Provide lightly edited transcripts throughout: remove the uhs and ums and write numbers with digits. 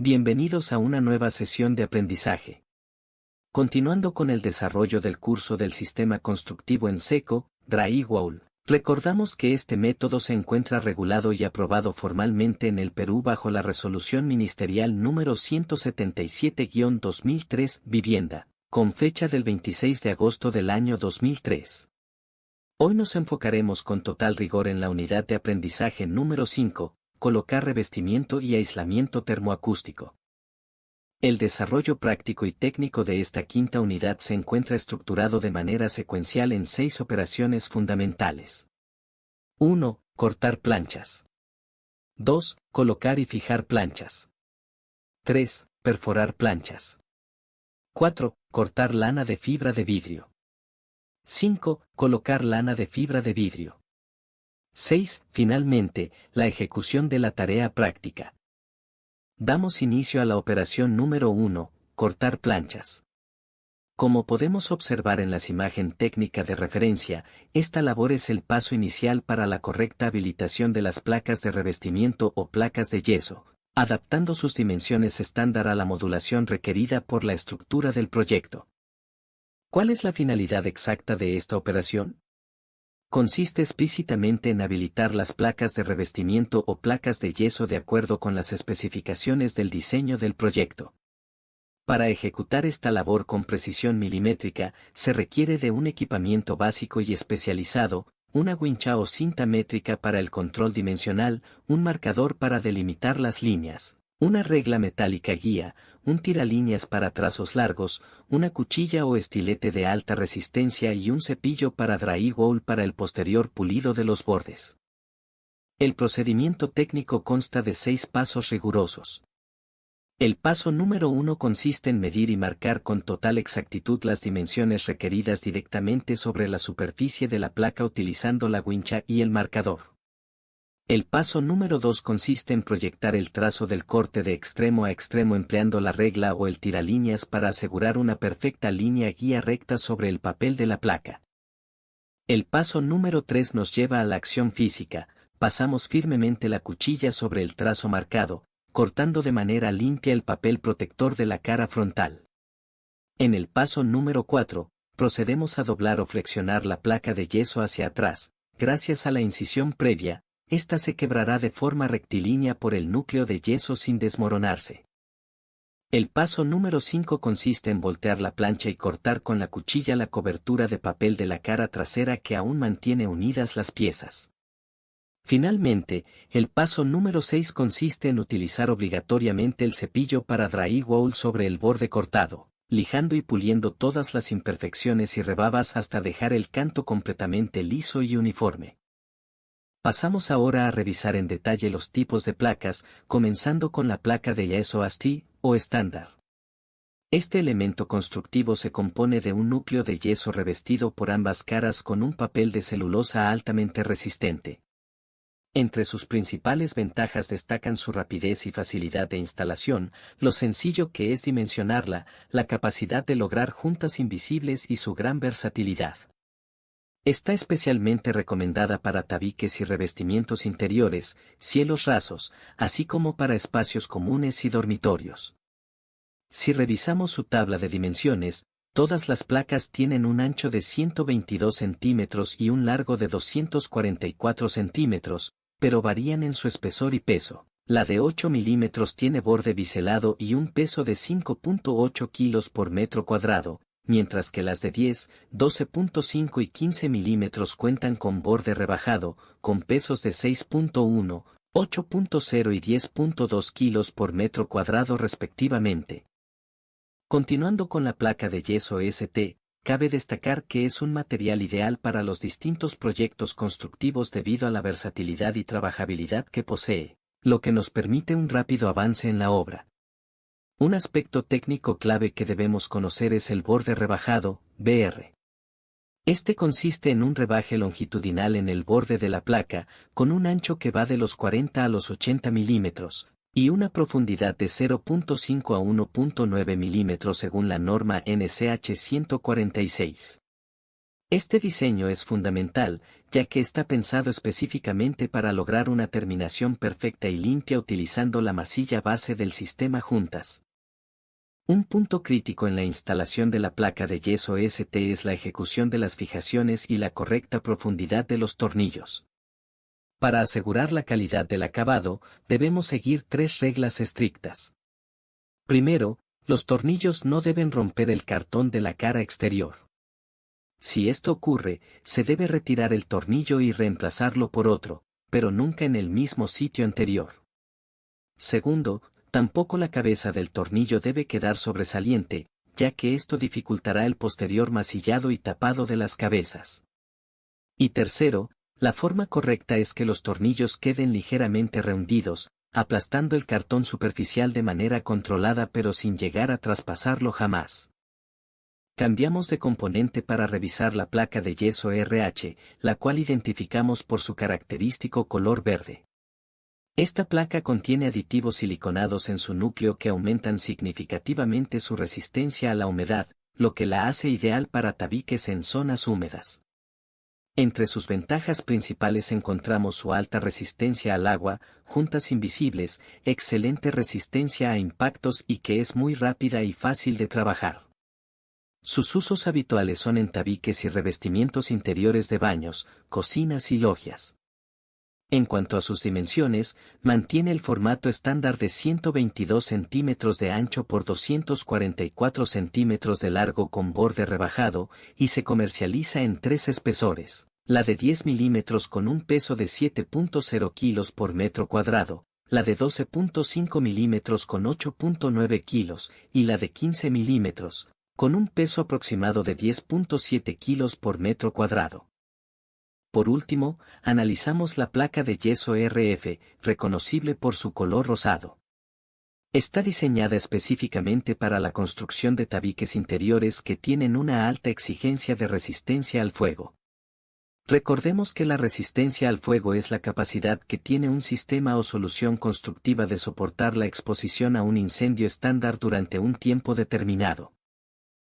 Bienvenidos a una nueva sesión de aprendizaje. Continuando con el desarrollo del curso del sistema constructivo en seco, Drywall, recordamos que este método se encuentra regulado y aprobado formalmente en el Perú bajo la Resolución Ministerial número 177-2003 Vivienda, con fecha del 26 de agosto del año 2003. Hoy nos enfocaremos con total rigor en la unidad de aprendizaje número 5, colocar revestimiento y aislamiento termoacústico. El desarrollo práctico y técnico de esta quinta unidad se encuentra estructurado de manera secuencial en 6 operaciones fundamentales. 1. Cortar planchas. 2. Colocar y fijar planchas. 3. Perforar planchas. 4. Cortar lana de fibra de vidrio. 5. Colocar lana de fibra de vidrio. 6. Finalmente, la ejecución de la tarea práctica. Damos inicio a la operación número 1, cortar planchas. Como podemos observar en la imagen técnica de referencia, esta labor es el paso inicial para la correcta habilitación de las placas de revestimiento o placas de yeso, adaptando sus dimensiones estándar a la modulación requerida por la estructura del proyecto. ¿Cuál es la finalidad exacta de esta operación? Consiste explícitamente en habilitar las placas de revestimiento o placas de yeso de acuerdo con las especificaciones del diseño del proyecto. Para ejecutar esta labor con precisión milimétrica, se requiere de un equipamiento básico y especializado, una wincha o cinta métrica para el control dimensional, un marcador para delimitar las líneas, una regla metálica guía, un tiralíneas para trazos largos, una cuchilla o estilete de alta resistencia y un cepillo para drywall para el posterior pulido de los bordes. El procedimiento técnico consta de 6 pasos rigurosos. El paso número 1 consiste en medir y marcar con total exactitud las dimensiones requeridas directamente sobre la superficie de la placa utilizando la wincha y el marcador. El paso número 2 consiste en proyectar el trazo del corte de extremo a extremo empleando la regla o el tiralíneas para asegurar una perfecta línea guía recta sobre el papel de la placa. El paso número 3 nos lleva a la acción física, pasamos firmemente la cuchilla sobre el trazo marcado, cortando de manera limpia el papel protector de la cara frontal. En el paso número 4, procedemos a doblar o flexionar la placa de yeso hacia atrás, gracias a la incisión previa. Esta se quebrará de forma rectilínea por el núcleo de yeso sin desmoronarse. El paso número 5 consiste en voltear la plancha y cortar con la cuchilla la cobertura de papel de la cara trasera que aún mantiene unidas las piezas. Finalmente, el paso número 6 consiste en utilizar obligatoriamente el cepillo para drywall sobre el borde cortado, lijando y puliendo todas las imperfecciones y rebabas hasta dejar el canto completamente liso y uniforme. Pasamos ahora a revisar en detalle los tipos de placas, comenzando con la placa de yeso ASTI, o estándar. Este elemento constructivo se compone de un núcleo de yeso revestido por ambas caras con un papel de celulosa altamente resistente. Entre sus principales ventajas destacan su rapidez y facilidad de instalación, lo sencillo que es dimensionarla, la capacidad de lograr juntas invisibles y su gran versatilidad. Está especialmente recomendada para tabiques y revestimientos interiores, cielos rasos, así como para espacios comunes y dormitorios. Si revisamos su tabla de dimensiones, todas las placas tienen un ancho de 122 centímetros y un largo de 244 centímetros, pero varían en su espesor y peso. La de 8 milímetros tiene borde biselado y un peso de 5.8 kilos por metro cuadrado, mientras que las de 10, 12.5 y 15 milímetros cuentan con borde rebajado, con pesos de 6.1, 8.0 y 10.2 kilos por metro cuadrado respectivamente. Continuando con la placa de yeso ST, cabe destacar que es un material ideal para los distintos proyectos constructivos debido a la versatilidad y trabajabilidad que posee, lo que nos permite un rápido avance en la obra. Un aspecto técnico clave que debemos conocer es el borde rebajado, BR. Este consiste en un rebaje longitudinal en el borde de la placa, con un ancho que va de los 40 a los 80 milímetros, y una profundidad de 0.5 a 1.9 milímetros según la norma NCH 146. Este diseño es fundamental, ya que está pensado específicamente para lograr una terminación perfecta y limpia utilizando la masilla base del sistema juntas. Un punto crítico en la instalación de la placa de yeso ST es la ejecución de las fijaciones y la correcta profundidad de los tornillos. Para asegurar la calidad del acabado, debemos seguir 3 reglas estrictas. Primero, los tornillos no deben romper el cartón de la cara exterior. Si esto ocurre, se debe retirar el tornillo y reemplazarlo por otro, pero nunca en el mismo sitio anterior. Segundo, tampoco la cabeza del tornillo debe quedar sobresaliente, ya que esto dificultará el posterior masillado y tapado de las cabezas. Y tercero, la forma correcta es que los tornillos queden ligeramente rehundidos, aplastando el cartón superficial de manera controlada pero sin llegar a traspasarlo jamás. Cambiamos de componente para revisar la placa de yeso RH, la cual identificamos por su característico color verde. Esta placa contiene aditivos siliconados en su núcleo que aumentan significativamente su resistencia a la humedad, lo que la hace ideal para tabiques en zonas húmedas. Entre sus ventajas principales encontramos su alta resistencia al agua, juntas invisibles, excelente resistencia a impactos y que es muy rápida y fácil de trabajar. Sus usos habituales son en tabiques y revestimientos interiores de baños, cocinas y logias. En cuanto a sus dimensiones, mantiene el formato estándar de 122 centímetros de ancho por 244 centímetros de largo con borde rebajado, y se comercializa en 3 espesores, la de 10 milímetros con un peso de 7.0 kilos por metro cuadrado, la de 12.5 milímetros con 8.9 kilos, y la de 15 milímetros, con un peso aproximado de 10.7 kilos por metro cuadrado. Por último, analizamos la placa de yeso RF, reconocible por su color rosado. Está diseñada específicamente para la construcción de tabiques interiores que tienen una alta exigencia de resistencia al fuego. Recordemos que la resistencia al fuego es la capacidad que tiene un sistema o solución constructiva de soportar la exposición a un incendio estándar durante un tiempo determinado.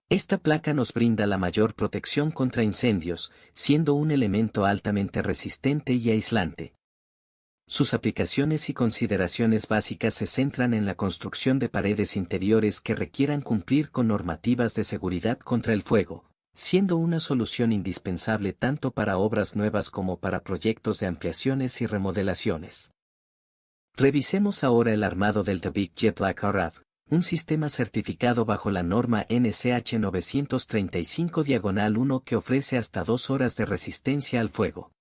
Esta placa nos brinda la mayor protección contra incendios, siendo un elemento altamente resistente y aislante. Sus aplicaciones y consideraciones básicas se centran en la construcción de paredes interiores que requieran cumplir con normativas de seguridad contra el fuego, siendo una solución indispensable tanto para obras nuevas como para proyectos de ampliaciones y remodelaciones. Revisemos ahora el armado del Tabique Jet-Black RF. Un sistema certificado bajo la norma NCH 935-1 que ofrece hasta 2 horas de resistencia al fuego.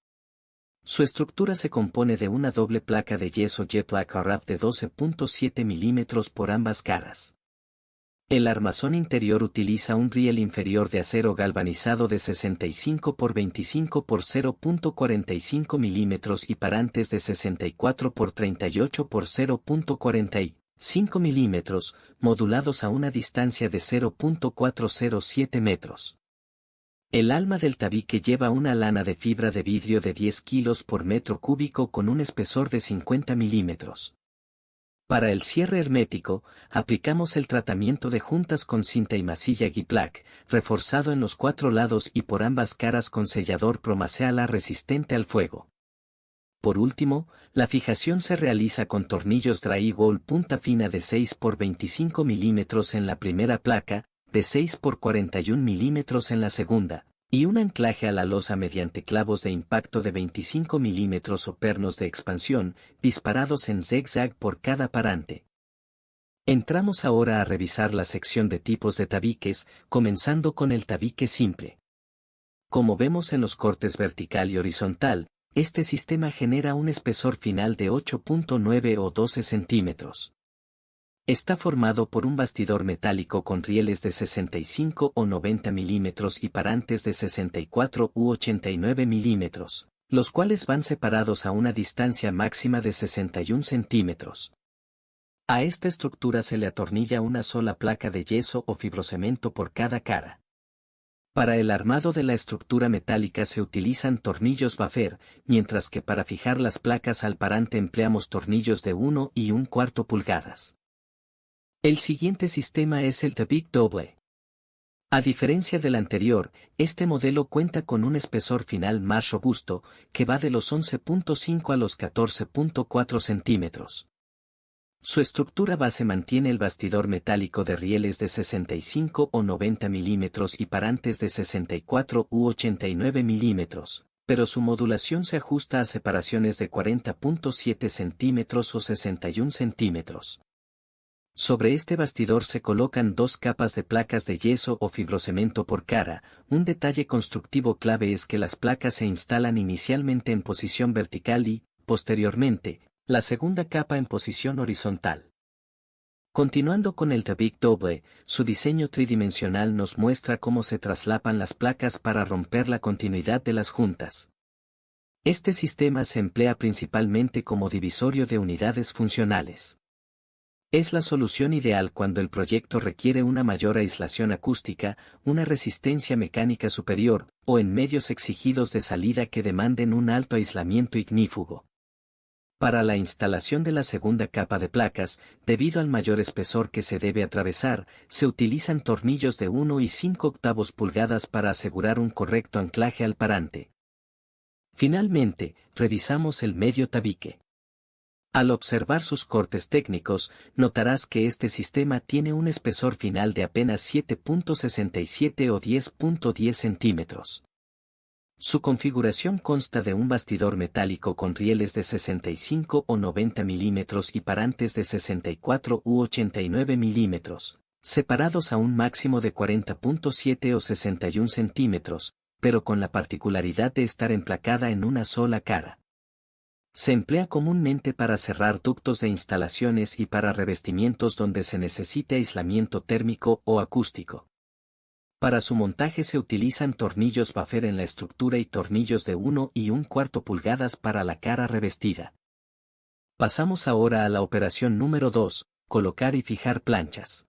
Su estructura se compone de una doble placa de yeso Jet-Black RF de 12.7 milímetros por ambas caras. El armazón interior utiliza un riel inferior de acero galvanizado de 65 por 25 por 0.45 milímetros y parantes de 64 por 38 por 0.45 milímetros, modulados a una distancia de 0.407 metros. El alma del tabique lleva una lana de fibra de vidrio de 10 kilos por metro cúbico con un espesor de 50 milímetros. Para el cierre hermético, aplicamos el tratamiento de juntas con cinta y masilla Giplac, reforzado en los 4 lados y por ambas caras con sellador Promaceala resistente al fuego. Por último, la fijación se realiza con tornillos drywall punta fina de 6 por 25 milímetros en la primera placa, de 6 por 41 milímetros en la segunda, y un anclaje a la losa mediante clavos de impacto de 25 milímetros o pernos de expansión, disparados en zigzag por cada parante. Entramos ahora a revisar la sección de tipos de tabiques, comenzando con el tabique simple. Como vemos en los cortes vertical y horizontal, este sistema genera un espesor final de 8.9 o 12 centímetros. Está formado por un bastidor metálico con rieles de 65 o 90 milímetros y parantes de 64 u 89 milímetros, los cuales van separados a una distancia máxima de 61 centímetros. A esta estructura se le atornilla una sola placa de yeso o fibrocemento por cada cara. Para el armado de la estructura metálica se utilizan tornillos Baffer, mientras que para fijar las placas al parante empleamos tornillos de 1 y 1/4 pulgadas. El siguiente sistema es el tabique doble. A diferencia del anterior, este modelo cuenta con un espesor final más robusto, que va de los 11.5 a los 14.4 centímetros. Su estructura base mantiene el bastidor metálico de rieles de 65 o 90 milímetros y parantes de 64 u 89 milímetros, pero su modulación se ajusta a separaciones de 40.7 centímetros o 61 centímetros. Sobre este bastidor se colocan dos capas de placas de yeso o fibrocemento por cara. Un detalle constructivo clave es que las placas se instalan inicialmente en posición vertical y, posteriormente, la segunda capa en posición horizontal. Continuando con el tabique doble, su diseño tridimensional nos muestra cómo se traslapan las placas para romper la continuidad de las juntas. Este sistema se emplea principalmente como divisorio de unidades funcionales. Es la solución ideal cuando el proyecto requiere una mayor aislación acústica, una resistencia mecánica superior, o en medios exigidos de salida que demanden un alto aislamiento ignífugo. Para la instalación de la segunda capa de placas, debido al mayor espesor que se debe atravesar, se utilizan tornillos de 1 y 5/8 pulgadas para asegurar un correcto anclaje al parante. Finalmente, revisamos el medio tabique. Al observar sus cortes técnicos, notarás que este sistema tiene un espesor final de apenas 7.67 o 10.10 centímetros. Su configuración consta de un bastidor metálico con rieles de 65 o 90 milímetros y parantes de 64 u 89 milímetros, separados a un máximo de 40.7 o 61 centímetros, pero con la particularidad de estar emplacada en una sola cara. Se emplea comúnmente para cerrar ductos de instalaciones y para revestimientos donde se necesite aislamiento térmico o acústico. Para su montaje se utilizan tornillos buffer en la estructura y tornillos de 1 y 1/4 pulgadas para la cara revestida. Pasamos ahora a la operación número 2, colocar y fijar planchas.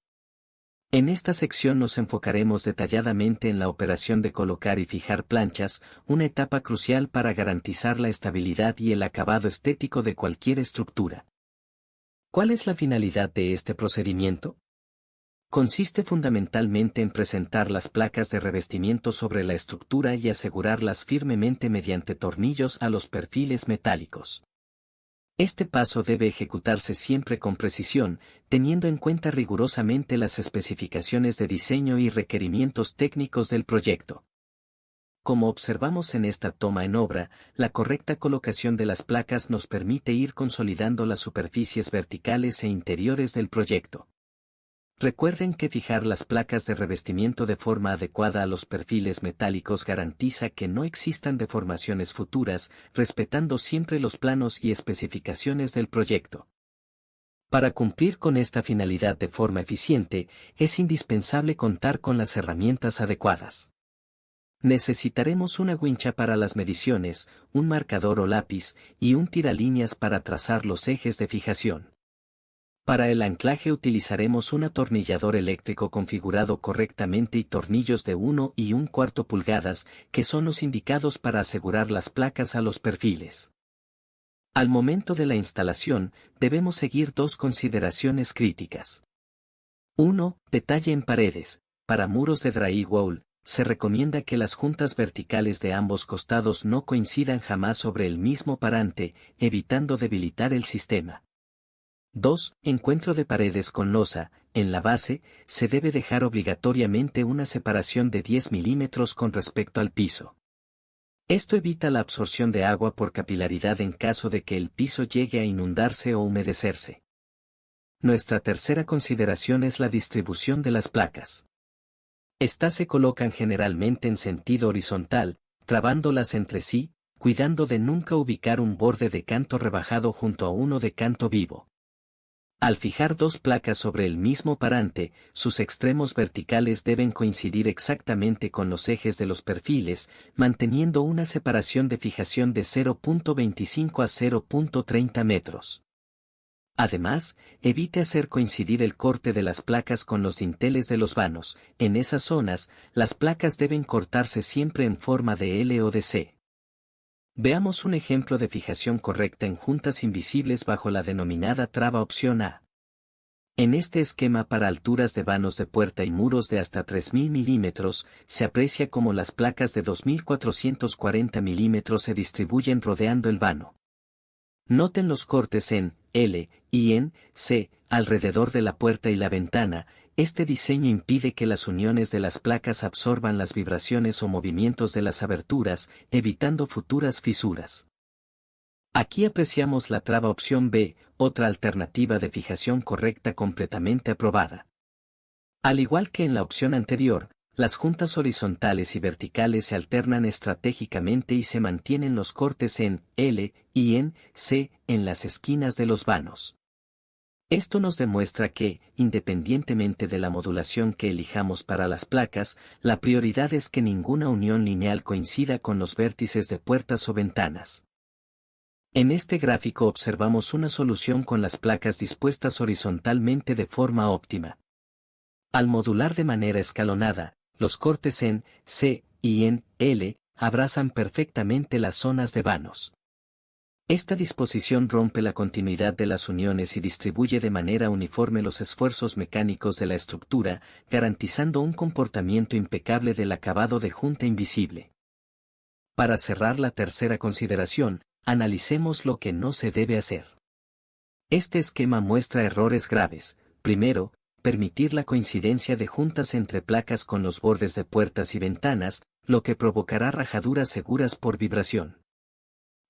En esta sección nos enfocaremos detalladamente en la operación de colocar y fijar planchas, una etapa crucial para garantizar la estabilidad y el acabado estético de cualquier estructura. ¿Cuál es la finalidad de este procedimiento? Consiste fundamentalmente en presentar las placas de revestimiento sobre la estructura y asegurarlas firmemente mediante tornillos a los perfiles metálicos. Este paso debe ejecutarse siempre con precisión, teniendo en cuenta rigurosamente las especificaciones de diseño y requerimientos técnicos del proyecto. Como observamos en esta toma en obra, la correcta colocación de las placas nos permite ir consolidando las superficies verticales e interiores del proyecto. Recuerden que fijar las placas de revestimiento de forma adecuada a los perfiles metálicos garantiza que no existan deformaciones futuras, respetando siempre los planos y especificaciones del proyecto. Para cumplir con esta finalidad de forma eficiente, es indispensable contar con las herramientas adecuadas. Necesitaremos una wincha para las mediciones, un marcador o lápiz, y un tiralíneas para trazar los ejes de fijación. Para el anclaje utilizaremos un atornillador eléctrico configurado correctamente y tornillos de 1 y 1/4 pulgadas, que son los indicados para asegurar las placas a los perfiles. Al momento de la instalación, debemos seguir dos consideraciones críticas. 1. Detalle en paredes. Para muros de drywall, se recomienda que las juntas verticales de ambos costados no coincidan jamás sobre el mismo parante, evitando debilitar el sistema. 2. Encuentro de paredes con losa. En la base, se debe dejar obligatoriamente una separación de 10 milímetros con respecto al piso. Esto evita la absorción de agua por capilaridad en caso de que el piso llegue a inundarse o humedecerse. Nuestra tercera consideración es la distribución de las placas. Estas se colocan generalmente en sentido horizontal, trabándolas entre sí, cuidando de nunca ubicar un borde de canto rebajado junto a uno de canto vivo. Al fijar dos placas sobre el mismo parante, sus extremos verticales deben coincidir exactamente con los ejes de los perfiles, manteniendo una separación de fijación de 0.25 a 0.30 metros. Además, evite hacer coincidir el corte de las placas con los dinteles de los vanos. En esas zonas, las placas deben cortarse siempre en forma de L o de C. Veamos un ejemplo de fijación correcta en juntas invisibles bajo la denominada traba opción A. En este esquema para alturas de vanos de puerta y muros de hasta 3000 milímetros, se aprecia cómo las placas de 2440 milímetros se distribuyen rodeando el vano. Noten los cortes en L y en C, alrededor de la puerta y la ventana. Este diseño impide que las uniones de las placas absorban las vibraciones o movimientos de las aberturas, evitando futuras fisuras. Aquí apreciamos la traba opción B, otra alternativa de fijación correcta completamente aprobada. Al igual que en la opción anterior, las juntas horizontales y verticales se alternan estratégicamente y se mantienen los cortes en L y en C en las esquinas de los vanos. Esto nos demuestra que, independientemente de la modulación que elijamos para las placas, la prioridad es que ninguna unión lineal coincida con los vértices de puertas o ventanas. En este gráfico observamos una solución con las placas dispuestas horizontalmente de forma óptima. Al modular de manera escalonada, los cortes en C y en L abrazan perfectamente las zonas de vanos. Esta disposición rompe la continuidad de las uniones y distribuye de manera uniforme los esfuerzos mecánicos de la estructura, garantizando un comportamiento impecable del acabado de junta invisible. Para cerrar la tercera consideración, analicemos lo que no se debe hacer. Este esquema muestra errores graves. Primero, permitir la coincidencia de juntas entre placas con los bordes de puertas y ventanas, lo que provocará rajaduras seguras por vibración.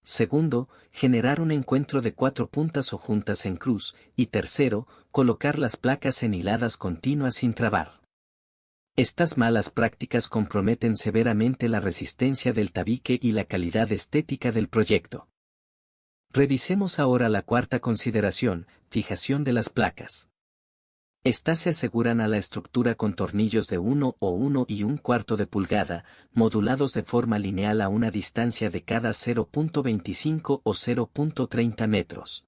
Segundo, generar un encuentro de 4 puntas o juntas en cruz, y tercero, colocar las placas en hiladas continuas sin trabar. Estas malas prácticas comprometen severamente la resistencia del tabique y la calidad estética del proyecto. Revisemos ahora la cuarta consideración, fijación de las placas. Estas se aseguran a la estructura con tornillos de 1 o 1,25 de pulgada, modulados de forma lineal a una distancia de cada 0.25 o 0.30 metros.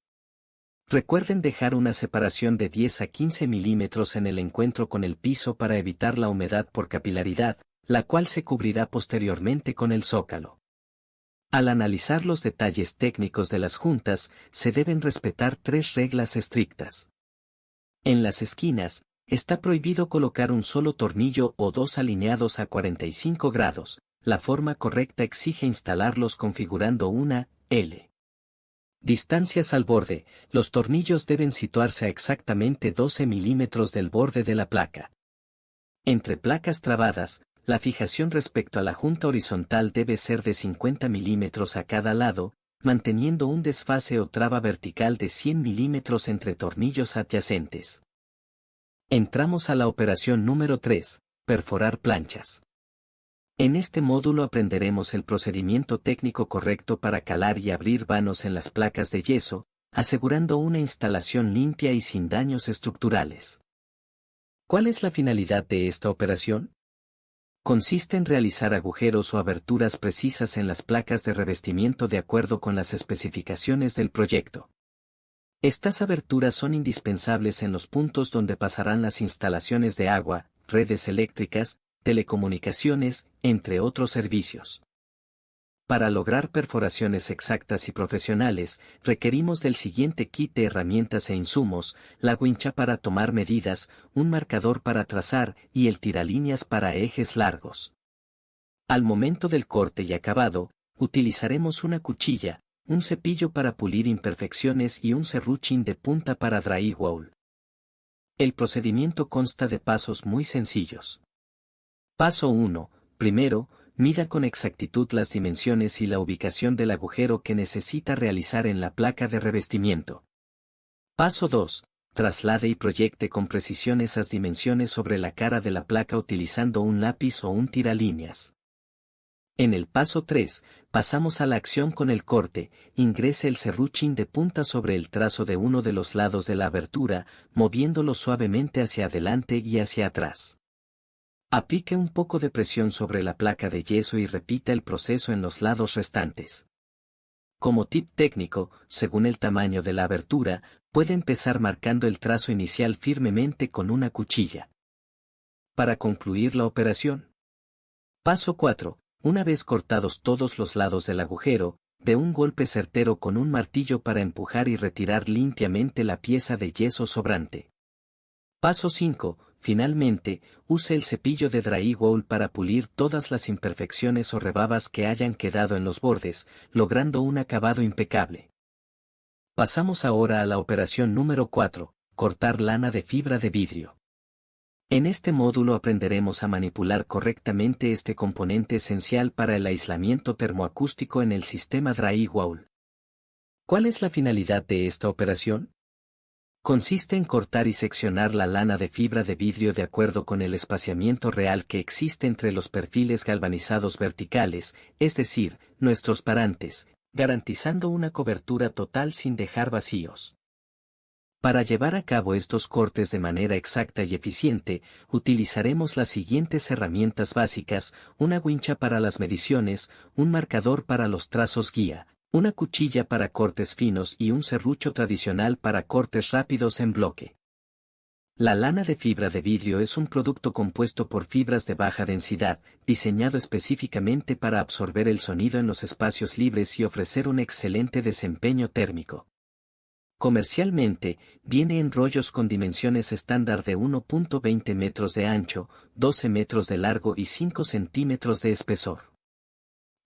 Recuerden dejar una separación de 10 a 15 milímetros en el encuentro con el piso para evitar la humedad por capilaridad, la cual se cubrirá posteriormente con el zócalo. Al analizar los detalles técnicos de las juntas, se deben respetar 3 reglas estrictas. En las esquinas, está prohibido colocar un solo tornillo o 2 alineados a 45 grados, la forma correcta exige instalarlos configurando una L. Distancias al borde, los tornillos deben situarse a exactamente 12 milímetros del borde de la placa. Entre placas trabadas, la fijación respecto a la junta horizontal debe ser de 50 milímetros a cada lado, manteniendo un desfase o traba vertical de 100 milímetros entre tornillos adyacentes. Entramos a la operación número 3, perforar planchas. En este módulo aprenderemos el procedimiento técnico correcto para calar y abrir vanos en las placas de yeso, asegurando una instalación limpia y sin daños estructurales. ¿Cuál es la finalidad de esta operación? Consiste en realizar agujeros o aberturas precisas en las placas de revestimiento de acuerdo con las especificaciones del proyecto. Estas aberturas son indispensables en los puntos donde pasarán las instalaciones de agua, redes eléctricas, telecomunicaciones, entre otros servicios. Para lograr perforaciones exactas y profesionales, requerimos del siguiente kit de herramientas e insumos: la wincha para tomar medidas, un marcador para trazar y el tiralíneas para ejes largos. Al momento del corte y acabado, utilizaremos una cuchilla, un cepillo para pulir imperfecciones y un serruchín de punta para drywall. El procedimiento consta de pasos muy sencillos. Paso 1. Primero, mida con exactitud las dimensiones y la ubicación del agujero que necesita realizar en la placa de revestimiento. Paso 2. Traslade y proyecte con precisión esas dimensiones sobre la cara de la placa utilizando un lápiz o un tiralíneas. En el paso 3, pasamos a la acción con el corte. Ingrese el serruchín de punta sobre el trazo de uno de los lados de la abertura, moviéndolo suavemente hacia adelante y hacia atrás. Aplique un poco de presión sobre la placa de yeso y repita el proceso en los lados restantes. Como tip técnico, según el tamaño de la abertura, puede empezar marcando el trazo inicial firmemente con una cuchilla. Para concluir la operación. Paso 4. Una vez cortados todos los lados del agujero, dé un golpe certero con un martillo para empujar y retirar limpiamente la pieza de yeso sobrante. Paso 5. Finalmente, use el cepillo de drywall para pulir todas las imperfecciones o rebabas que hayan quedado en los bordes, logrando un acabado impecable. Pasamos ahora a la operación número 4, cortar lana de fibra de vidrio. En este módulo aprenderemos a manipular correctamente este componente esencial para el aislamiento termoacústico en el sistema drywall. ¿Cuál es la finalidad de esta operación? Consiste en cortar y seccionar la lana de fibra de vidrio de acuerdo con el espaciamiento real que existe entre los perfiles galvanizados verticales, es decir, nuestros parantes, garantizando una cobertura total sin dejar vacíos. Para llevar a cabo estos cortes de manera exacta y eficiente, utilizaremos las siguientes herramientas básicas: una wincha para las mediciones, un marcador para los trazos guía, una cuchilla para cortes finos y un serrucho tradicional para cortes rápidos en bloque. La lana de fibra de vidrio es un producto compuesto por fibras de baja densidad, diseñado específicamente para absorber el sonido en los espacios libres y ofrecer un excelente desempeño térmico. Comercialmente, viene en rollos con dimensiones estándar de 1.20 metros de ancho, 12 metros de largo y 5 centímetros de espesor.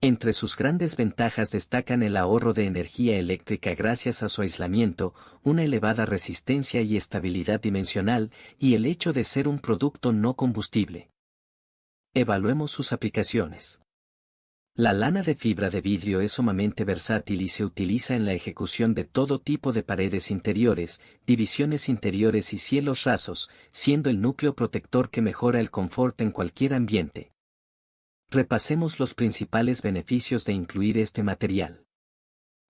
Entre sus grandes ventajas destacan el ahorro de energía eléctrica gracias a su aislamiento, una elevada resistencia y estabilidad dimensional, y el hecho de ser un producto no combustible. Evaluemos sus aplicaciones. La lana de fibra de vidrio es sumamente versátil y se utiliza en la ejecución de todo tipo de paredes interiores, divisiones interiores y cielos rasos, siendo el núcleo protector que mejora el confort en cualquier ambiente. Repasemos los principales beneficios de incluir este material.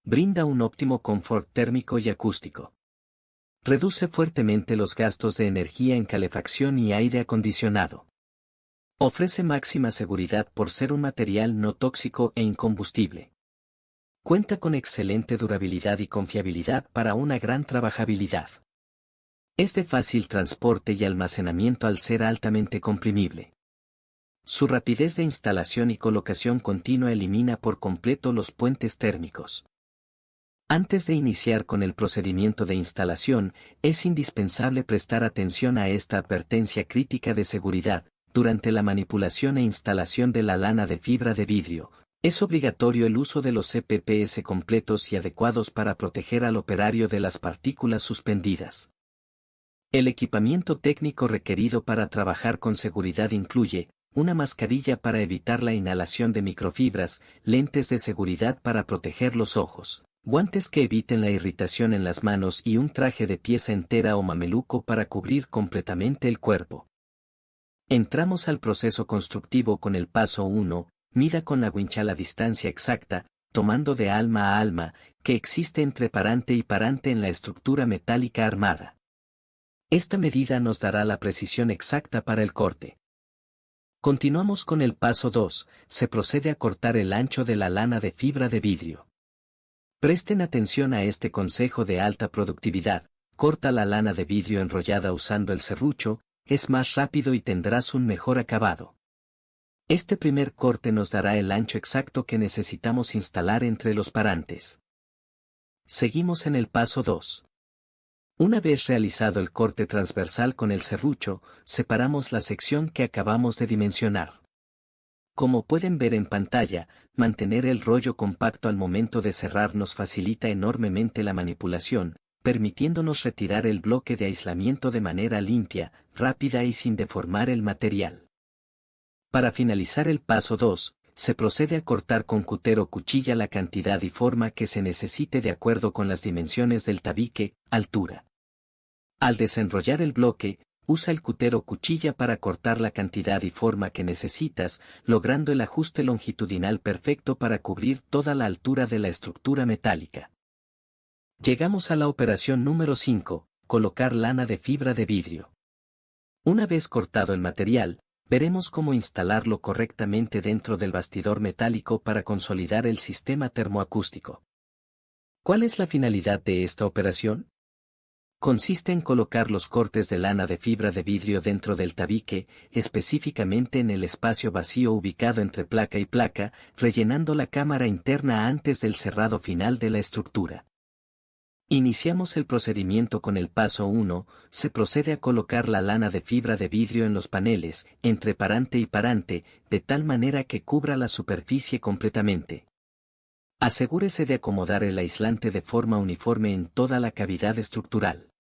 Brinda un óptimo confort térmico y acústico. Reduce fuertemente los gastos de energía en calefacción y aire acondicionado. Ofrece máxima seguridad por ser un material no tóxico e incombustible. Cuenta con excelente durabilidad y confiabilidad para una gran trabajabilidad. Es de fácil transporte y almacenamiento al ser altamente comprimible. Su rapidez de instalación y colocación continua elimina por completo los puentes térmicos. Antes de iniciar con el procedimiento de instalación, es indispensable prestar atención a esta advertencia crítica de seguridad. Durante la manipulación e instalación de la lana de fibra de vidrio, es obligatorio el uso de los EPPS completos y adecuados para proteger al operario de las partículas suspendidas. El equipamiento técnico requerido para trabajar con seguridad incluye una mascarilla para evitar la inhalación de microfibras, lentes de seguridad para proteger los ojos, guantes que eviten la irritación en las manos y un traje de pieza entera o mameluco para cubrir completamente el cuerpo. Entramos al proceso constructivo con el paso 1, mida con la wincha la distancia exacta, tomando de alma a alma, que existe entre parante y parante en la estructura metálica armada. Esta medida nos dará la precisión exacta para el corte. Continuamos con el paso 2, se procede a cortar el ancho de la lana de fibra de vidrio. Presten atención a este consejo de alta productividad: corta la lana de vidrio enrollada usando el serrucho, es más rápido y tendrás un mejor acabado. Este primer corte nos dará el ancho exacto que necesitamos instalar entre los parantes. Seguimos en el paso 2. Una vez realizado el corte transversal con el serrucho, separamos la sección que acabamos de dimensionar. Como pueden ver en pantalla, mantener el rollo compacto al momento de cerrar nos facilita enormemente la manipulación, permitiéndonos retirar el bloque de aislamiento de manera limpia, rápida y sin deformar el material. Para finalizar el paso 2, se procede a cortar con cúter o cuchilla la cantidad y forma que se necesite de acuerdo con las dimensiones del tabique, altura. Al desenrollar el bloque, usa el cúter o cuchilla para cortar la cantidad y forma que necesitas, logrando el ajuste longitudinal perfecto para cubrir toda la altura de la estructura metálica. Llegamos a la operación número 5, colocar lana de fibra de vidrio. Una vez cortado el material, veremos cómo instalarlo correctamente dentro del bastidor metálico para consolidar el sistema termoacústico. ¿Cuál es la finalidad de esta operación? Consiste en colocar los cortes de lana de fibra de vidrio dentro del tabique, específicamente en el espacio vacío ubicado entre placa y placa, rellenando la cámara interna antes del cerrado final de la estructura. Iniciamos el procedimiento con el paso 1, se procede a colocar la lana de fibra de vidrio en los paneles, entre parante y parante, de tal manera que cubra la superficie completamente. Asegúrese de acomodar el aislante de forma uniforme en toda la cavidad estructural.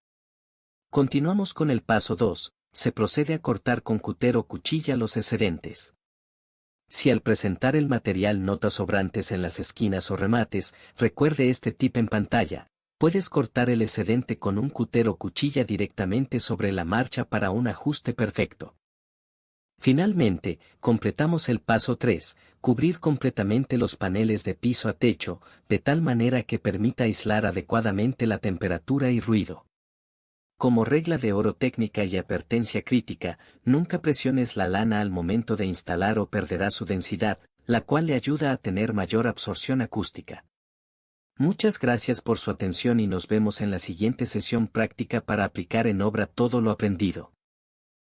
Continuamos con el paso 2, se procede a cortar con cúter o cuchilla los excedentes. Si al presentar el material nota sobrantes en las esquinas o remates, recuerde este tip en pantalla. Puedes cortar el excedente con un cúter o cuchilla directamente sobre la marcha para un ajuste perfecto. Finalmente, completamos el paso 3, cubrir completamente los paneles de piso a techo, de tal manera que permita aislar adecuadamente la temperatura y ruido. Como regla de oro técnica y advertencia crítica, nunca presiones la lana al momento de instalar o perderá su densidad, la cual le ayuda a tener mayor absorción acústica. Muchas gracias por su atención y nos vemos en la siguiente sesión práctica para aplicar en obra todo lo aprendido.